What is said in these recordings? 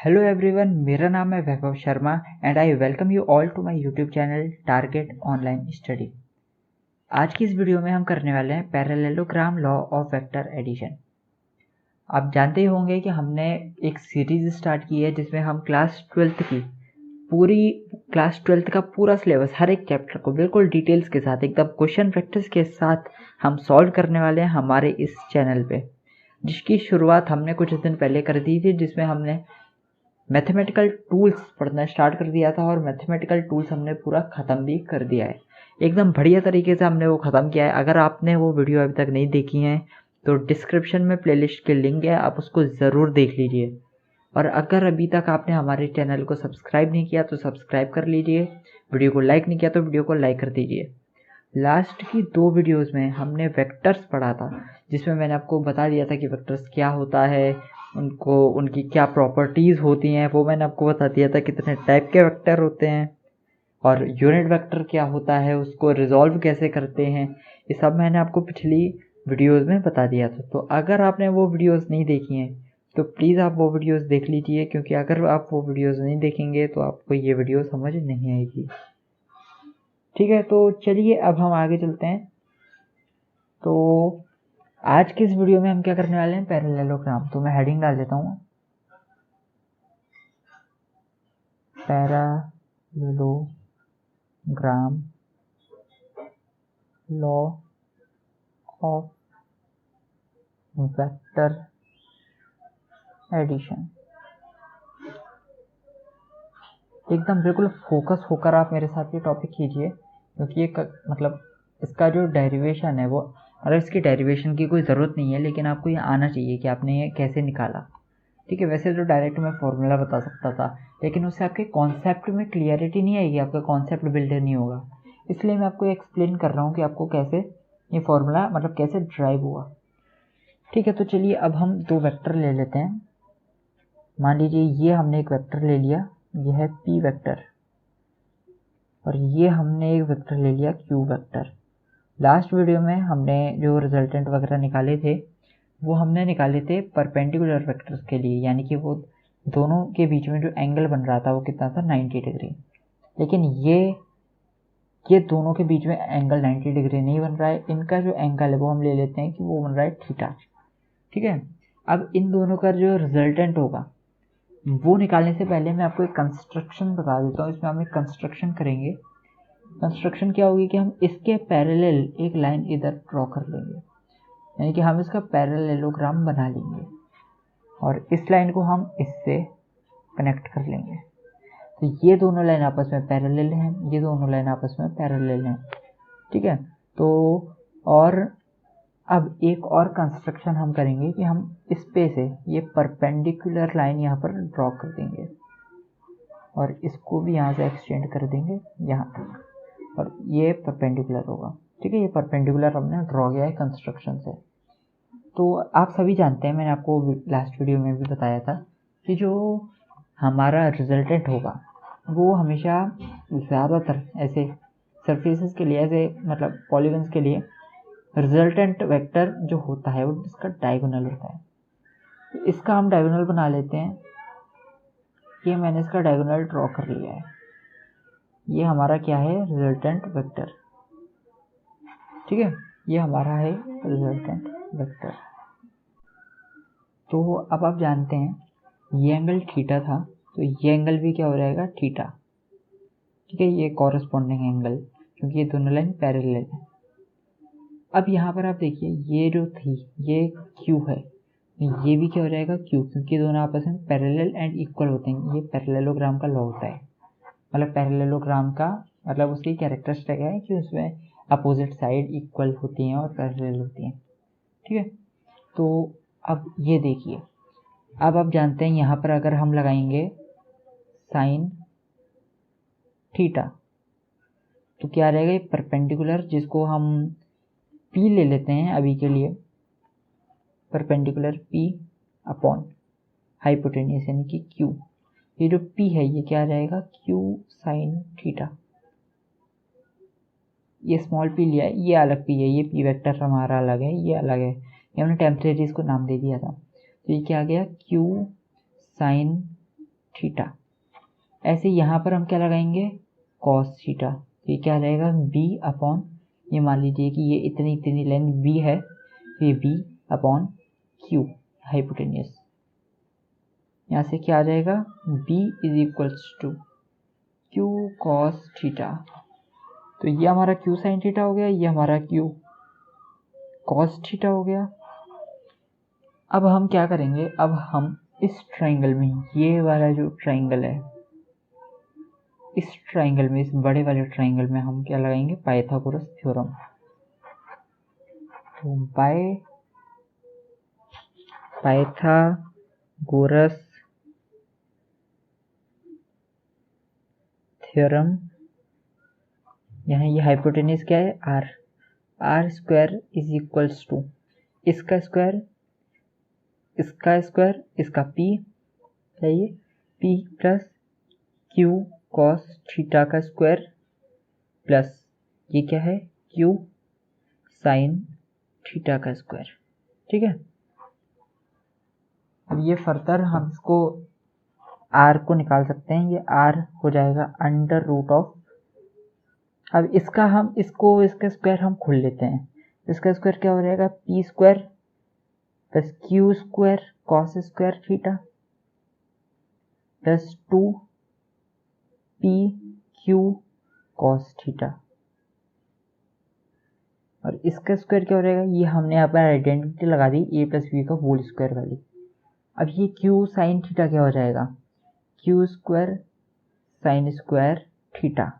Hello everyone, मेरा नाम है Vaibhav Sharma and I welcome you all to my YouTube channel target online study. आज की इस वीडियो में हम करने वाले हैं parallelogram law of vector addition. आप जानते ही होंगे कि हमने एक सीरीज स्टार्ट की है जिसमें हम क्लास 12th का पूरा सिलेबस, हर एक चैप्टर को बिल्कुल डिटेल्स के साथ, एकदम क्वेश्चन प्रैक्टिस के साथ हम सॉल्व करने वाले हैं हमारे इस चैनल पे, जिसकी शुरुआत हमने कुछ दिन पहले कर दी थी, जिसमें हमने मैथमेटिकल टूल्स पढ़ना स्टार्ट कर दिया था और मैथमेटिकल टूल्स हमने पूरा ख़त्म भी कर दिया है। एकदम बढ़िया तरीके से हमने वो ख़त्म किया है। अगर आपने वो वीडियो अभी तक नहीं देखी है तो डिस्क्रिप्शन में प्लेलिस्ट के लिंक है, आप उसको ज़रूर देख लीजिए। और अगर अभी तक आपने हमारे चैनल को सब्सक्राइब नहीं किया तो सब्सक्राइब कर लीजिए, वीडियो को लाइक नहीं किया तो वीडियो को लाइक कर दीजिए। लास्ट की 2 वीडियोस में हमने वेक्टर्स पढ़ा था, जिसमें मैंने आपको बता दिया था कि वेक्टर्स क्या होता है, उनकी क्या प्रॉपर्टीज़ होती हैं, वो मैंने आपको बता दिया था कितने टाइप के वेक्टर होते हैं और यूनिट वेक्टर क्या होता है, उसको रिजॉल्व कैसे करते हैं, ये सब मैंने आपको पिछली वीडियोस में बता दिया था। तो अगर आपने वो वीडियोस नहीं देखी हैं तो प्लीज़ आप वो वीडियोस देख लीजिए, क्योंकि अगर आप वो वीडियोस नहीं देखेंगे तो आपको ये वीडियो समझ नहीं आएगी। ठीक है, तो चलिए अब हम आगे चलते हैं। तो आज की इस वीडियो में हम क्या करने वाले हैं, पैरेललोग्राम। तो मैं हेडिंग डाल देता हूँ, parallelogram law of vector addition. एकदम बिल्कुल फोकस होकर आप मेरे साथ ये टॉपिक कीजिए, क्योंकि ये मतलब इसका जो डेरिवेशन है वो, और इसकी डेरिवेशन की कोई ज़रूरत नहीं है, लेकिन आपको ये आना चाहिए कि आपने ये कैसे निकाला। ठीक है, वैसे तो डायरेक्ट मैं फॉर्मूला बता सकता था, लेकिन उससे आपके कॉन्सेप्ट में क्लियरिटी नहीं आएगी, आपका कॉन्सेप्ट बिल्ड नहीं होगा। इसलिए मैं आपको एक्सप्लेन कर रहा हूँ कि आपको कैसे ये फॉर्मूला मतलब कैसे ड्राइव हुआ। ठीक है, तो चलिए अब हम 2 वेक्टर ले लेते हैं। मान लीजिए ये हमने एक वेक्टर ले लिया, ये है पी वेक्टर, और ये हमने एक वेक्टर ले लिया क्यू वेक्टर। लास्ट वीडियो में हमने जो रिजल्टेंट वगैरह निकाले थे वो हमने निकाले थे परपेंडिकुलर वेक्टर्स के लिए, यानी कि वो दोनों के बीच में जो एंगल बन रहा था वो कितना था, 90 डिग्री। लेकिन ये दोनों के बीच में एंगल 90 डिग्री नहीं बन रहा है, इनका जो एंगल है वो हम ले लेते हैं कि वो बन रहा है थीटा। ठीक है, अब इन दोनों का जो रिजल्टेंट होगा वो निकालने से पहले मैं आपको एक कंस्ट्रक्शन बता देता हूँ। इसमें हम एक कंस्ट्रक्शन करेंगे। कंस्ट्रक्शन क्या होगी कि हम इसके पैरेलल एक लाइन इधर ड्रॉ कर लेंगे, यानी कि हम इसका पैरेललोग्राम बना लेंगे और इस लाइन को हम इससे कनेक्ट कर लेंगे। तो ये दोनों लाइन आपस में पैरेलल हैं, ये दोनों लाइन आपस में पैरेलल हैं। ठीक है, तो और अब एक और कंस्ट्रक्शन हम करेंगे कि हम इस पे से ये परपेंडिकुलर लाइन यहाँ पर ड्रॉ कर देंगे और इसको भी यहाँ से एक्सटेंड कर देंगे यहाँ तक, और ये परपेंडिकुलर होगा। ठीक है, ये परपेंडिकुलर हमने ड्रॉ किया है कंस्ट्रक्शन से। तो आप सभी जानते हैं, मैंने आपको लास्ट वीडियो में भी बताया था कि जो हमारा रिजल्टेंट होगा वो हमेशा ज़्यादातर ऐसे सरफेसेस के लिए, ऐसे मतलब पॉलीगन्स के लिए रिजल्टेंट वेक्टर जो होता है वो इसका डायगोनल होता है। तो इसका हम डायगोनल बना लेते हैं। ये मैंने इसका डायगोनल ड्रॉ कर लिया है, ये हमारा क्या है, रिजल्टेंट वेक्टर। ठीक है, ये हमारा है रिजल्टेंट वेक्टर। तो अब आप जानते हैं ये एंगल थीटा था, तो ये एंगल भी क्या हो जाएगा, थीटा। ठीक है, ये कॉरस्पॉन्डिंग एंगल, क्योंकि ये दोनों लाइन पैरेलल है। अब यहाँ पर आप देखिए, ये जो थी ये क्यू है, ये भी क्या हो जाएगा, क्यू, क्योंकि दोनों आपस में पैरेलल एंड इक्वल होते हैं। ये पैरेललोग्राम का लॉ होता है, मतलब पैरेललोग्राम का मतलब उसकी कैरेक्टरिस्टिक है कि उसमें अपोजिट साइड इक्वल होती हैं और पैरेलल होती हैं। ठीक है, तो अब ये देखिए, अब आप जानते हैं यहाँ पर अगर हम लगाएंगे साइन थीटा तो क्या रहेगा, ये परपेंडिकुलर, जिसको हम पी ले लेते हैं अभी के लिए, परपेंडिकुलर पी अपॉन हाइपोटेन्यूस यानी कि क्यू। ये जो पी है ये क्या रहेगा, क्यू साइन थीटा। ये स्मॉल पी लिया है, ये अलग पी है, ये पी वेक्टर हमारा अलग है, ये अलग है, ये हमने टेम्परेरी इसको नाम दे दिया था। तो ये क्या आ गया, क्यू साइन थीटा। ऐसे यहाँ पर हम क्या लगाएंगे, कॉस थीटा। तो ये क्या रहेगा, b अपॉन, ये मान लीजिए कि ये इतनी इतनी लेंथ b है, तो ये b अपॉन q हाइपोटेन्यूस। यहाँ से क्या आ जाएगा, b is equals to q cos theta. तो ये हमारा q साइन थीटा हो गया, ये हमारा q कॉस थीटा हो गया। अब हम क्या करेंगे, अब हम इस ट्राइंगल में, ये वाला जो ट्राइंगल है, इस ट्राइंगल में, इस बड़े वाले ट्राइंगल में हम क्या लगाएंगे, पाइथागोरस थ्योरम। तो बाय पाइथागोरस थ्योरम, यहाँ ये हाइपोटेन्यूस क्या है, r, r square is equals to इसका स्क्वायर, इसका स्क्वायर, इसका p चाहिए, p plus q cos theta का स्क्वायर प्लस ये क्या है, q साइन थीटा का स्क्वायर। ठीक है। अब ये फर्दर हम इसको r को निकाल सकते हैं, ये r हो जाएगा अंडर रूट ऑफ, अब इसका हम इसका स्क्वायर हम खोल लेते हैं, इसका स्क्वायर क्या हो जाएगा, p square plus q square cos square theta plus 2p q cos theta. और इसका स्क्वायर क्या हो जाएगा, ये हमने यहाँ पर आइडेंटिटी लगा दी a प्लस बी का होल स्क्वायर वाली। अब ये q साइन थीटा क्या हो जाएगा, q square sine square theta.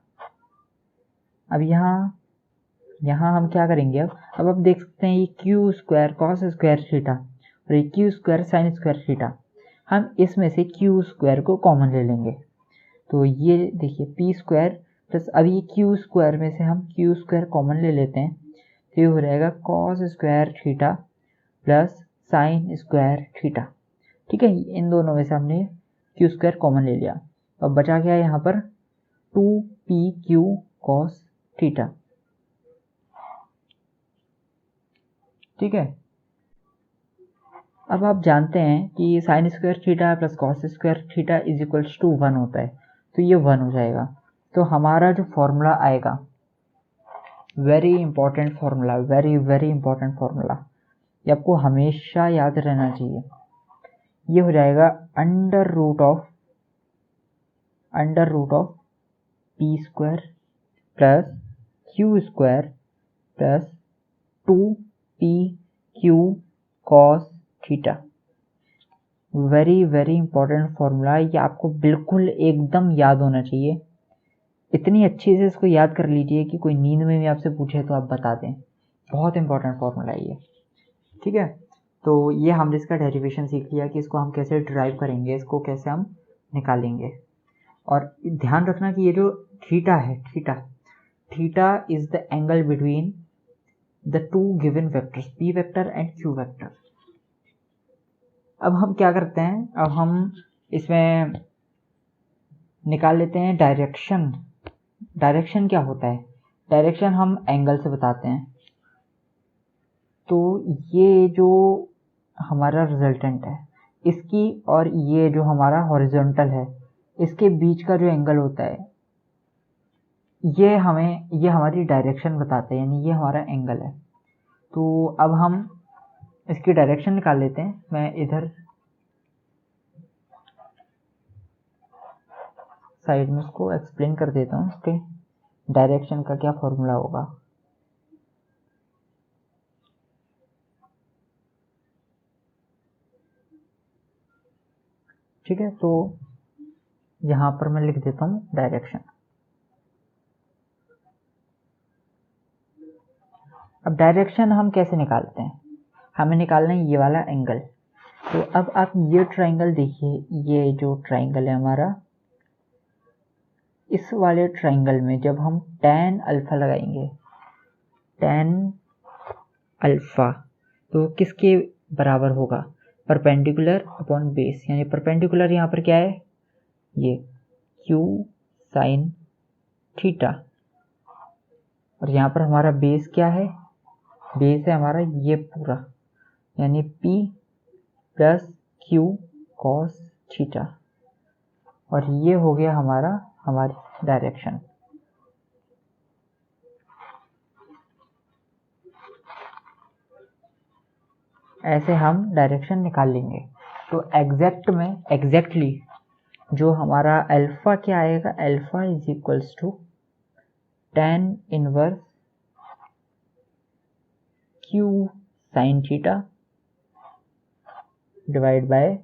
अब यहाँ हम क्या करेंगे, अब आप देख सकते हैं ये q square cos square theta और ये q square sine square theta, हम इसमें से q स्क्वायर को कॉमन ले लेंगे। तो ये देखिए p स्क्वायर प्लस, अब ये q स्क्वायर में से हम q स्क्वायर कॉमन ले लेते हैं, तो ये हो जाएगा cos square theta plus sign square theta. ठीक है, इन दोनों में से हमने q स्क्वायर कॉमन ले लिया। अब बचा क्या है यहाँ पर, 2pq कॉस थीटा। ठीक है। अब आप जानते हैं कि sine square theta plus cos square theta is equals to 1 होता है, तो ये 1 हो जाएगा। तो हमारा जो फॉर्मूला आएगा, very important formula, very very important formula, ये आपको हमेशा याद रहना चाहिए। ये हो जाएगा under root of p square plus q square plus 2pq cos theta. Very very important formula, ये आपको बिल्कुल एकदम याद होना चाहिए। इतनी अच्छी से इसको याद कर लीजिए कि कोई नींद में भी आपसे पूछे तो आप बता दें। बहुत इंपॉर्टेंट फॉर्मूला है ये। ठीक है, तो ये हमने इसका डेरिवेशन सीख लिया कि इसको हम कैसे ड्राइव करेंगे, इसको कैसे हम निकालेंगे। और ध्यान रखना कि ये जो थीटा है, theta is the angle between the two given vectors p vector and q vector. अब हम क्या करते हैं, अब हम इसमें निकाल लेते हैं डायरेक्शन। डायरेक्शन क्या होता है, डायरेक्शन हम एंगल से बताते हैं। तो ये जो हमारा रिजल्टेंट है, इसकी और ये जो हमारा हॉरिजॉन्टल है, इसके बीच का जो एंगल होता है, ये हमारी डायरेक्शन बताता है, यानी ये हमारा एंगल है। तो अब हम इसकी डायरेक्शन निकाल लेते हैं। मैं इधर साइड में इसको एक्सप्लेन कर देता हूँ, इसके डायरेक्शन का क्या फॉर्मूला होगा। ठीक है, तो यहाँ पर मैं लिख देता हूँ डायरेक्शन। अब डायरेक्शन हम कैसे निकालते हैं, हमें निकालना है ये वाला एंगल। तो अब आप ये ट्राइंगल देखिए, ये जो ट्राइंगल है हमारा, इस वाले ट्राइंगल में जब हम tan अल्फा लगाएंगे, tan अल्फा, तो किसके बराबर होगा, परपेंडिकुलर अपॉन बेस। यानी परपेंडिकुलर यहाँ पर क्या है, ये q साइन थीटा, और यहाँ पर हमारा बेस क्या है, बेस है हमारा ये पूरा, यानी p plus q cos theta. और ये हो गया हमारी डायरेक्शन। ऐसे हम डायरेक्शन निकाल लेंगे। तो एग्जैक्टली जो हमारा अल्फा क्या आएगा, alpha is equals to tan inverse q sine theta divide by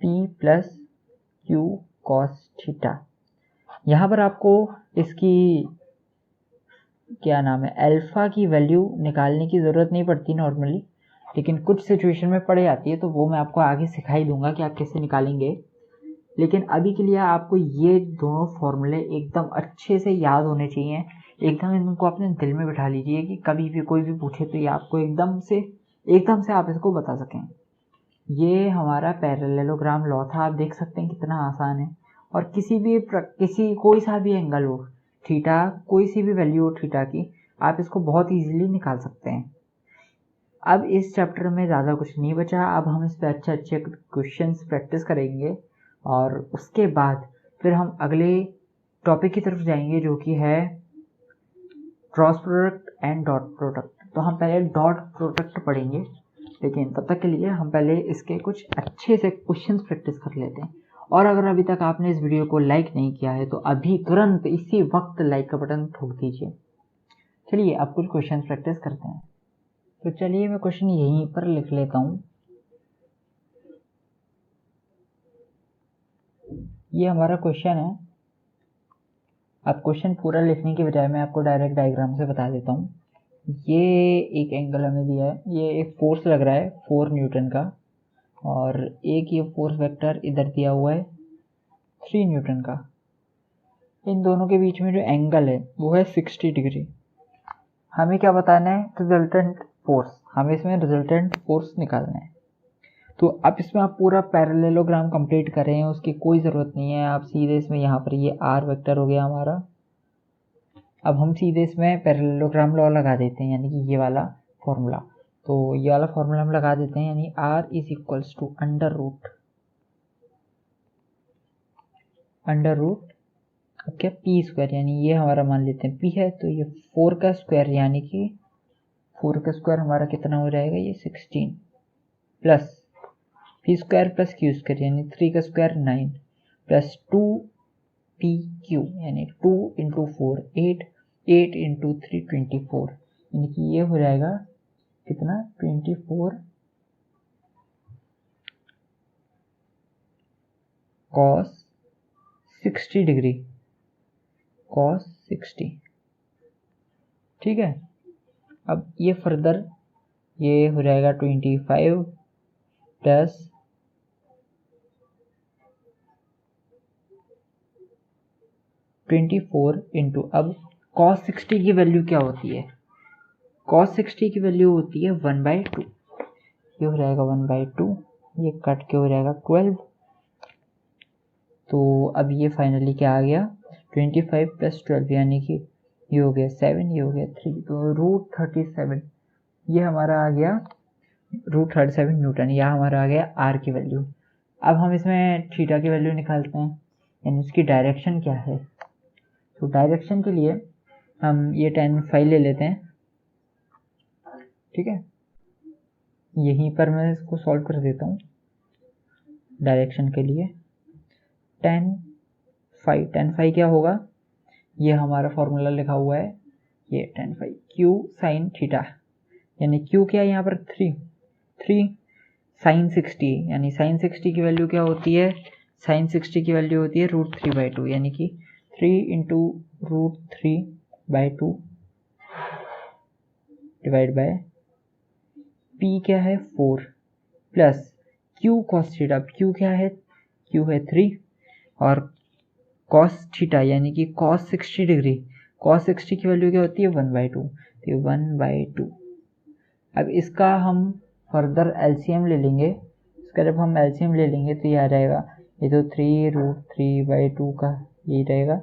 p plus q cos theta. यहाँ पर आपको इसकी क्या नाम है, अल्फा की वैल्यू निकालने की ज़रूरत नहीं पड़ती नॉर्मली, लेकिन कुछ सिचुएशन में पड़ जाती है, तो वो मैं आपको आगे सिखाई दूंगा कि आप कैसे निकालेंगे। लेकिन अभी के लिए आपको ये दोनों फॉर्मूले एकदम अच्छे से याद होने चाहिए, एकदम इनको अपने दिल में बिठा लीजिए कि कभी भी कोई भी पूछे तो ये आपको एकदम से आप इसको बता सकें। ये हमारा पैरेललोग्राम लॉ था, आप देख सकते हैं कितना आसान है। और कोई सा भी एंगल हो थीटा, कोई सी भी वैल्यू हो थीटा की, आप इसको बहुत इजीली निकाल सकते हैं। अब इस चैप्टर में ज़्यादा कुछ नहीं बचा, अब हम इस पर अच्छे क्वेश्चंस प्रैक्टिस करेंगे और उसके बाद फिर हम अगले टॉपिक की तरफ जाएंगे जो कि है cross product and dot product. तो हम पहले डॉट प्रोडक्ट पढ़ेंगे, लेकिन तब तक के लिए हम पहले इसके कुछ अच्छे से क्वेश्चंस प्रैक्टिस कर लेते हैं। और अगर अभी तक आपने इस वीडियो को लाइक नहीं किया है तो अभी तुरंत इसी वक्त लाइक का बटन ठोक दीजिए। चलिए अब कुछ क्वेश्चन प्रैक्टिस करते हैं। तो चलिए मैं क्वेश्चन यहीं पर लिख लेता हूँ। ये हमारा क्वेश्चन है। अब क्वेश्चन पूरा लिखने की बजाय मैं आपको डायरेक्ट डायग्राम से बता देता हूँ। ये एक एंगल हमें दिया है, ये एक फोर्स लग रहा है 4 न्यूटन का, और एक ये फोर्स वेक्टर इधर दिया हुआ है 3 न्यूटन का। इन दोनों के बीच में जो एंगल है वो है 60 डिग्री। हमें क्या बताना है, रिजल्टेंट फोर्स। हमें इसमें रिजल्टेंट फोर्स निकालना है। तो अब इसमें आप पूरा पैरेललोग्राम कंप्लीट कर रहे हैं, उसकी कोई ज़रूरत नहीं है। आप सीधे इसमें यहाँ पर ये आर वेक्टर हो गया हमारा। अब हम सीधे इसमें पैरेललोग्राम लॉ लगा देते हैं, यानी कि ये वाला फॉर्मूला। तो ये वाला फॉर्मूला हम लगा देते हैं, यानी r is equals to under root क्या पी स्क्वायर, यानी ये हमारा मान लेते हैं पी है, तो ये 4 का स्क्वायर, यानी कि 4 का स्क्वायर हमारा कितना हो जाएगा, ये 16 plus P square plus q square यानी 3 का स्क्वायर 9 प्लस 2 पी क्यू यानी 2 इंटू 4 8 इंटू 3 24, यानी कि ये हो जाएगा कितना 24 cos 60 डिग्री, cos 60। ठीक है। अब ये फर्दर ये हो जाएगा 25 प्लस 24 इंटू, अब cos 60 की वैल्यू क्या होती है, cos 60 की वैल्यू होती है 1/2। ये हो जाएगा 1/2, ये कट के हो जाएगा 12। तो अब ये फाइनली क्या आ गया 25 प्लस 12, यानी कि ये हो गया 7, ये हो गया 3, तो √37 ये हमारा आ गया √37 न्यूटन। यह हमारा आ गया आर की वैल्यू। अब हम इसमें थीटा की वैल्यू निकालते हैं, यानी इसकी डायरेक्शन क्या है। तो डायरेक्शन के लिए हम ये tan phi ले लेते हैं। ठीक है, यहीं पर मैं इसको सॉल्व कर देता हूँ डायरेक्शन के लिए। tan phi क्या होगा, ये हमारा फॉर्मूला लिखा हुआ है, ये tan phi q sine theta, यानी q क्या है यहाँ पर 3 साइन 60, यानी साइन 60 की वैल्यू क्या होती है, साइन 60 की वैल्यू होती है √3/2, यानी कि 3 इंटू √3/2 डिवाइड बाय p क्या है 4 plus q cos theta, q क्या है, q है 3 और cos थीटा यानी कि cos 60 डिग्री, cos 60 की वैल्यू क्या होती है 1/2, तो 1/2। अब इसका हम फर्दर एलसीएम ले लेंगे। इसका जब हम एलसीएम ले लेंगे तो ये आ जाएगा, ये तो 3√3/2 का ये रहेगा,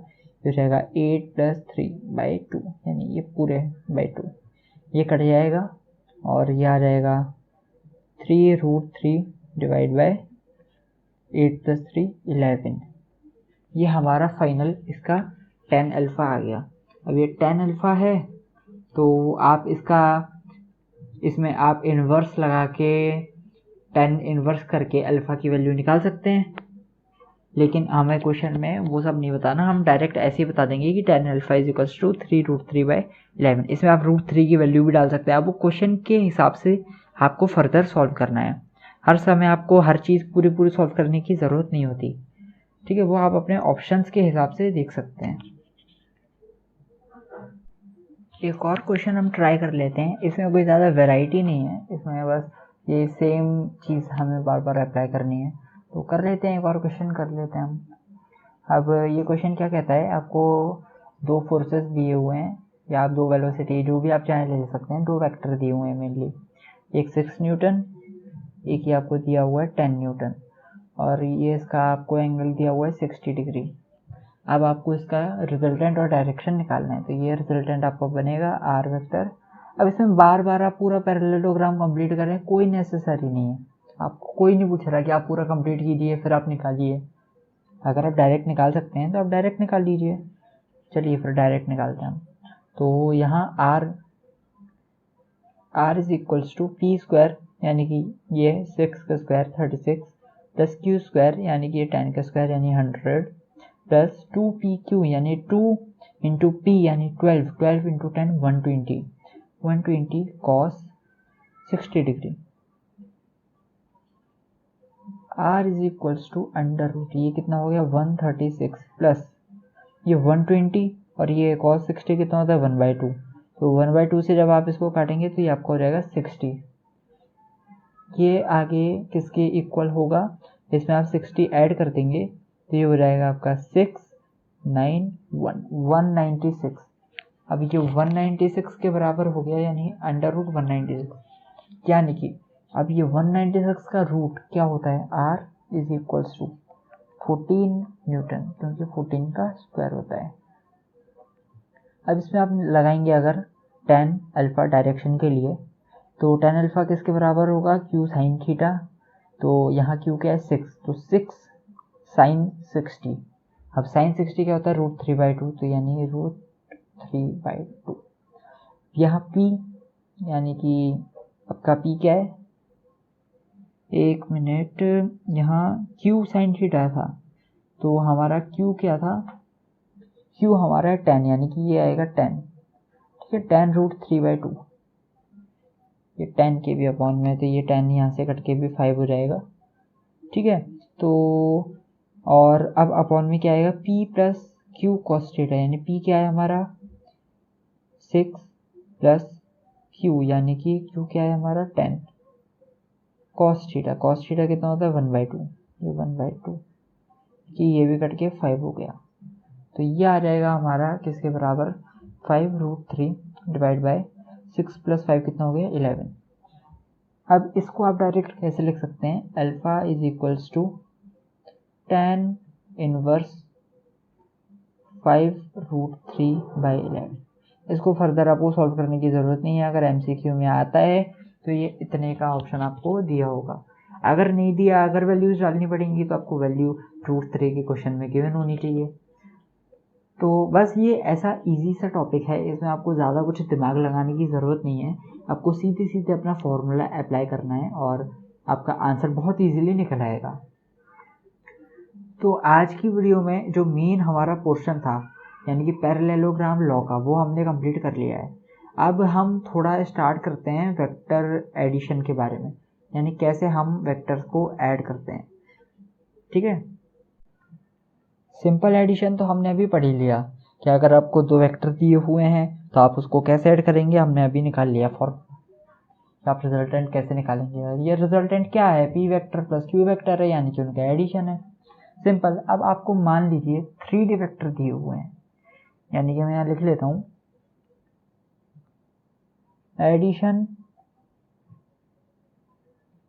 ये रहेगा 8 प्लस 3/2, यानी ये पूरे बाई 2, ये कट जाएगा और ये आ जाएगा 3√3 डिवाइड बाय 8 + 3 11। ये हमारा फाइनल इसका tan अल्फ़ा आ गया। अब ये tan अल्फ़ा है तो आप इसमें आप इन्वर्स लगा के tan इन्वर्स करके अल्फ़ा की वैल्यू निकाल सकते हैं, लेकिन हमें क्वेश्चन में वो सब नहीं बताना। हम डायरेक्ट ऐसे ही बता देंगे कि tan अल्फ़ा = 3√3/11। इसमें आप √3 की वैल्यू भी डाल सकते हैं। आप वो क्वेश्चन के हिसाब से आपको फर्दर सॉल्व करना है। हर समय आपको हर चीज़ पूरी सॉल्व करने की ज़रूरत नहीं होती, ठीक है। वो आप अपने ऑप्शंस के हिसाब से देख सकते हैं। एक और क्वेश्चन हम ट्राई कर लेते हैं। इसमें कोई ज़्यादा वैरायटी नहीं है, इसमें बस ये सेम चीज़ हमें बार बार अप्लाई करनी है, तो कर लेते हैं। एक और क्वेश्चन कर लेते हैं हम। अब ये क्वेश्चन क्या कहता है, आपको दो फोर्सेस दिए हुए हैं या आप दो वेलोसिटी जो भी आप चाहे ले सकते हैं, दो वेक्टर दिए हुए हैं मेनली, एक 6 न्यूटन, एक ही आपको दिया हुआ है 10 न्यूटन, और ये इसका आपको एंगल दिया हुआ है 60 डिग्री। अब आपको इसका रिजल्टेंट और डायरेक्शन निकालना है, तो ये रिजल्टेंट आपको बनेगा आर वेक्टर। अब इसमें बार बार आप पूरा पैरेललोग्राम कंप्लीट करें कोई नेसेसरी नहीं है, आपको कोई नहीं पूछ रहा कि आप पूरा कंप्लीट कीजिए फिर आप निकालिए। अगर आप डायरेक्ट निकाल सकते हैं तो आप डायरेक्ट निकाल लीजिए। चलिए फिर डायरेक्ट निकालते हैं हम। तो यहाँ r = p² यानी कि ये 6 का स्क्वायर 36 प्लस q² यानी कि ये 10 का स्क्वायर यानी 100 प्लस 2pq यानी 2 × p यानी 12 × 10 120 cos 60 डिग्री। r = ये कितना हो गया 136 प्लस ये 120 और ये cos 60 कितना होता है 1/2। तो 1/2 से जब आप इसको काटेंगे तो ये आपको हो जाएगा 60। ये आगे किसके इक्वल होगा, इसमें आप 60 ऐड कर देंगे तो ये हो जाएगा आपका 196। अब ये 196 के बराबर हो गया यानी √196, यानी कि अब ये 196 का रूट क्या होता है, r = 14 न्यूटन, क्योंकि 14 का स्क्वायर होता है। अब इसमें आप लगाएंगे अगर tan अल्फ़ा डायरेक्शन के लिए, तो tan अल्फ़ा किसके बराबर होगा, q sin थीटा। तो यहाँ q क्या है 6, तो 6 sin 60। अब sin 60 क्या होता है √3/2, तो यानी √3/2। यहाँ p यानी कि आपका p क्या है, एक मिनट, यहाँ q sin थीटा था तो हमारा q क्या था, q हमारा है 10 यानी कि ये आएगा 10, ठीक है, 10 √3/2। ये 10 के भी अपॉन में, तो ये 10 यहाँ से कट के भी 5 हो जाएगा, ठीक है। तो और अब अपॉन में क्या आएगा p + q cos थीटा, यानी p क्या है हमारा 6 प्लस q यानी कि q क्या है हमारा 10 cos थीटा कितना होता है 1/2, ये 1/2 कि ये भी कट के 5 हो गया। तो ये आ जाएगा हमारा किसके बराबर 5√3 / 6 + 5 कितना हो गया 11। अब इसको आप डायरेक्ट कैसे लिख सकते हैं, अल्फ़ा = tan इनवर्स 5√3/11। इसको फर्दर आपको सॉल्व करने की ज़रूरत नहीं है, अगर MCQ में आता है तो ये इतने का ऑप्शन आपको दिया होगा। अगर नहीं दिया, अगर वैल्यूज डालनी पड़ेंगी तो आपको वैल्यू √3 के क्वेश्चन में गिवन होनी चाहिए। तो बस ये ऐसा इजी सा टॉपिक है, इसमें आपको ज़्यादा कुछ दिमाग लगाने की ज़रूरत नहीं है। आपको सीधे अपना फॉर्मूला अप्लाई करना है और आपका आंसर बहुत इजीली निकल आएगा। तो आज की वीडियो में जो मेन हमारा पोर्शन था यानी कि पैरेललोग्राम लॉ का, वो हमने कंप्लीट कर लिया है। अब हम थोड़ा स्टार्ट करते हैं वेक्टर एडिशन के बारे में, यानी कैसे हम वेक्टर्स को ऐड करते हैं, ठीक है। सिंपल एडिशन तो हमने अभी पढ़ ही लिया कि अगर आपको दो वेक्टर दिए हुए हैं तो आप उसको कैसे ऐड करेंगे, हमने अभी निकाल लिया फॉर्मूला। आप रिजल्टेंट कैसे निकालेंगे, ये रिजल्टेंट क्या है, p vector plus q vector है, यानी कि उनका एडिशन है, सिंपल। अब आपको मान लीजिए 3D वेक्टर दिए हुए हैं, यानी कि मैं यहाँ लिख लेता हूँ एडिशन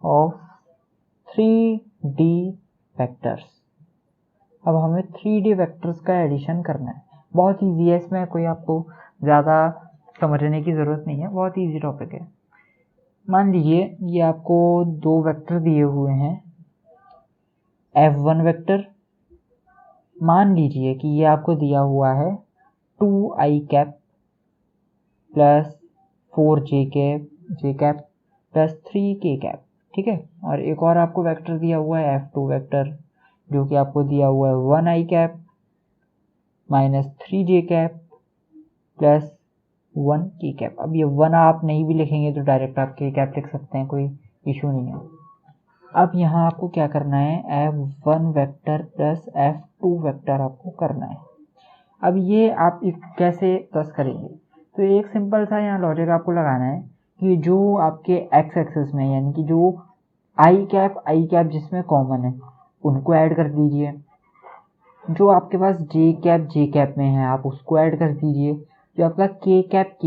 ऑफ 3D वेक्टर्स। अब हमें 3D वेक्टर्स का एडिशन करना है, बहुत ईजी है, इसमें कोई आपको ज़्यादा समझने की ज़रूरत नहीं है, बहुत ईजी टॉपिक है। मान लीजिए ये आपको दो वेक्टर दिए हुए हैं F1 वेक्टर, मान लीजिए कि ये आपको दिया हुआ है 2i cap plus 4j cap plus 3k cap, ठीक है। और एक और आपको वेक्टर दिया हुआ है F2 वेक्टर, जो कि आपको दिया हुआ है 1i cap minus 3j cap plus 1k cap. अब ये 1 आप नहीं भी लिखेंगे तो डायरेक्ट आप k कैप लिख सकते हैं, कोई इशू नहीं है। अब यहाँ आपको क्या करना है, F1 vector plus F2 vector आपको करना है। अब ये आप कैसे प्लस करेंगे, तो एक सिंपल सा यहाँ लॉजिक आपको लगाना है कि जो आपके एक्स एक्सिस में, यानी कि जो आई कैप जिसमें कॉमन है उनको ऐड कर दीजिए, जो आपके पास जे कैप में है आप उसको ऐड कर दीजिए, जो आपका के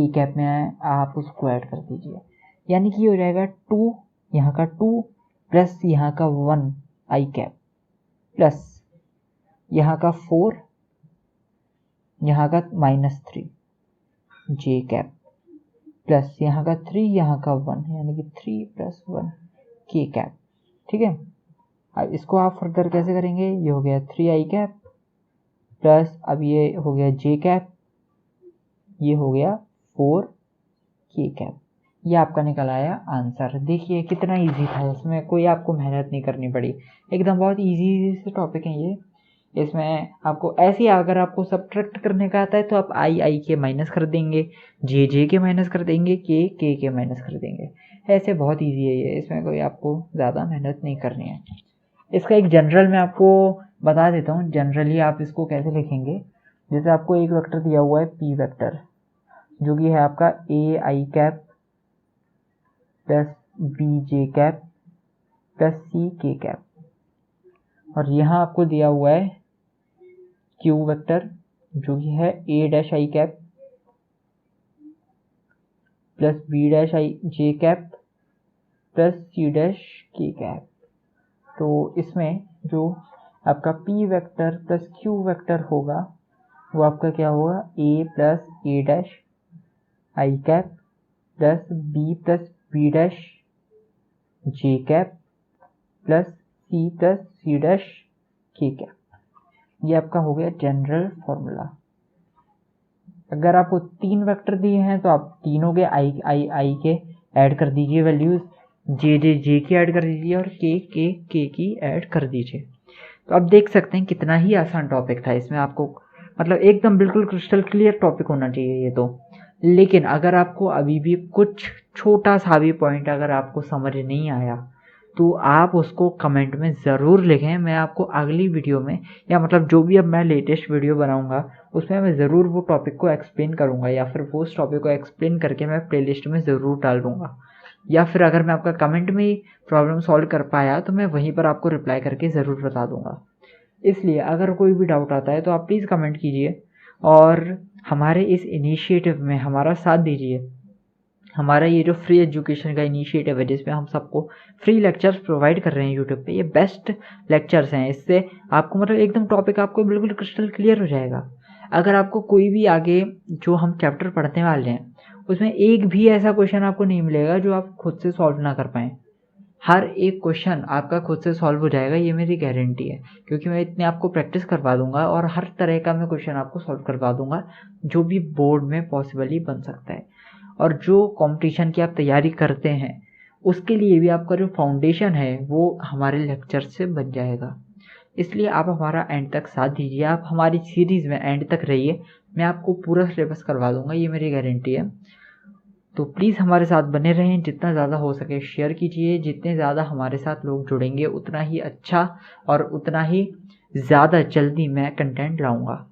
कैप में है आप उसको ऐड कर दीजिए। यानी कि ये हो जाएगा 2, यहाँ का 2 प्लस यहाँ का 1 आई कैप प्लस यहाँ का 4, यहाँ का -3 जे कैप प्लस यहाँ का 3, यहाँ का 1, यानी कि 3 प्लस 1 के कैप, ठीक है। अब इसको आप फर्दर कैसे करेंगे, ये हो गया 3i कैप प्लस अब ये हो गया जे कैप, ये हो गया 4k कैप। ये आपका निकल आया आंसर। देखिए कितना इजी था, इसमें कोई आपको मेहनत नहीं करनी पड़ी, एकदम बहुत इजी से टॉपिक है ये। इसमें आपको ऐसे अगर आपको सब्ट्रैक्ट करने का आता है तो आप आई के माइनस कर देंगे, जे के माइनस कर देंगे, के माइनस कर देंगे, ऐसे बहुत इजी है ये, इसमें कोई आपको ज़्यादा मेहनत नहीं करनी है। इसका एक जनरल मैं आपको बता देता हूँ, जनरली आप इसको कैसे लिखेंगे। जैसे आपको एक वेक्टर दिया हुआ है पी वेक्टर, जो कि है आपका A I cap plus B J cap plus C K cap, और यहाँ आपको दिया हुआ है क्यू वेक्टर, जो कि है A dash I cap plus B dash I J cap plus C dash K cap. तो इसमें जो आपका p vector plus q vector होगा वो आपका क्या होगा, a plus A dash I cap plus B dash J cap plus C dash K cap. ये आपका हो गया जनरल फॉर्मूला। अगर आपको 3 वेक्टर दिए हैं तो आप तीनों के आई के ऐड कर दीजिए वैल्यूज, जे की ऐड कर दीजिए और के की ऐड कर दीजिए। तो आप देख सकते हैं कितना ही आसान टॉपिक था, इसमें आपको मतलब एकदम बिल्कुल क्रिस्टल क्लियर टॉपिक होना चाहिए ये तो। लेकिन अगर आपको अभी भी कुछ छोटा सा भी पॉइंट अगर आपको समझ नहीं आया तो आप उसको कमेंट में ज़रूर लिखें। मैं आपको अगली वीडियो में, या मतलब जो भी अब मैं लेटेस्ट वीडियो बनाऊंगा उसमें मैं ज़रूर वो टॉपिक को एक्सप्लेन करूंगा, या फिर वो उस टॉपिक को एक्सप्लेन करके मैं प्लेलिस्ट में ज़रूर डाल दूंगा। या फिर अगर मैं आपका कमेंट में ही प्रॉब्लम सॉल्व कर पाया तो मैं वहीं पर आपको रिप्लाई करके ज़रूर बता दूंगा। इसलिए अगर कोई भी डाउट आता है तो आप प्लीज़ कमेंट कीजिए और हमारे इस इनिशिएटिव में हमारा साथ दीजिए। हमारा ये जो फ्री एजुकेशन का इनिशिएटिव है जिसमें हम सबको फ्री लेक्चर्स प्रोवाइड कर रहे हैं यूट्यूब पे, ये बेस्ट लेक्चर्स हैं। इससे आपको मतलब एकदम टॉपिक आपको बिल्कुल क्रिस्टल क्लियर हो जाएगा। अगर आपको कोई भी आगे जो हम चैप्टर पढ़ने वाले हैं उसमें एक भी ऐसा क्वेश्चन आपको नहीं मिलेगा जो आप खुद से सॉल्व ना कर पाएँ, हर एक क्वेश्चन आपका खुद से सॉल्व हो जाएगा, ये मेरी गारंटी है। क्योंकि मैं इतने आपको प्रैक्टिस करवा दूंगा और हर तरह का मैं क्वेश्चन आपको सॉल्व करवा दूंगा जो भी बोर्ड में पॉसिबली बन सकता है। और जो कंपटीशन की आप तैयारी करते हैं उसके लिए भी आपका जो फाउंडेशन है वो हमारे लेक्चर से बन जाएगा। इसलिए आप हमारा एंड तक साथ दीजिए, आप हमारी सीरीज़ में एंड तक रहिए, मैं आपको पूरा सिलेबस करवा दूंगा, ये मेरी गारंटी है। तो प्लीज़ हमारे साथ बने रहें, जितना ज़्यादा हो सके शेयर कीजिए। जितने ज़्यादा हमारे साथ लोग जुड़ेंगे उतना ही अच्छा और उतना ही ज़्यादा जल्दी मैं कंटेंट लाऊंगा।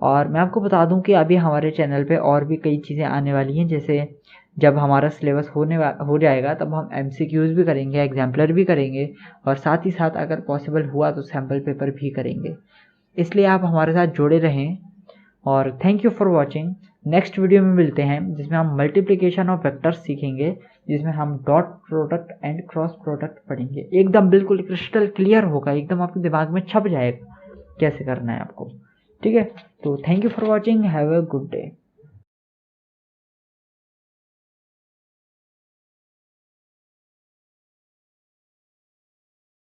और मैं आपको बता दूं कि अभी हमारे चैनल पे और भी कई चीज़ें आने वाली हैं। जैसे जब हमारा सिलेबस हो जाएगा तब हम MCQs भी करेंगे, एग्जाम्पलर भी करेंगे, और साथ ही साथ अगर पॉसिबल हुआ तो सैम्पल पेपर भी करेंगे। इसलिए आप हमारे साथ जुड़े रहें और thank you for watching. Next video में मिलते हैं जिसमें हम मल्टीप्लिकेशन ऑफ वेक्टर्स सीखेंगे, जिसमें हम dot product and cross product पढ़ेंगे। एकदम बिल्कुल क्रिस्टल क्लियर होगा, एकदम आपके दिमाग में छप जाएगा कैसे करना है आपको। ठीक है, तो thank you for watching, have a good day.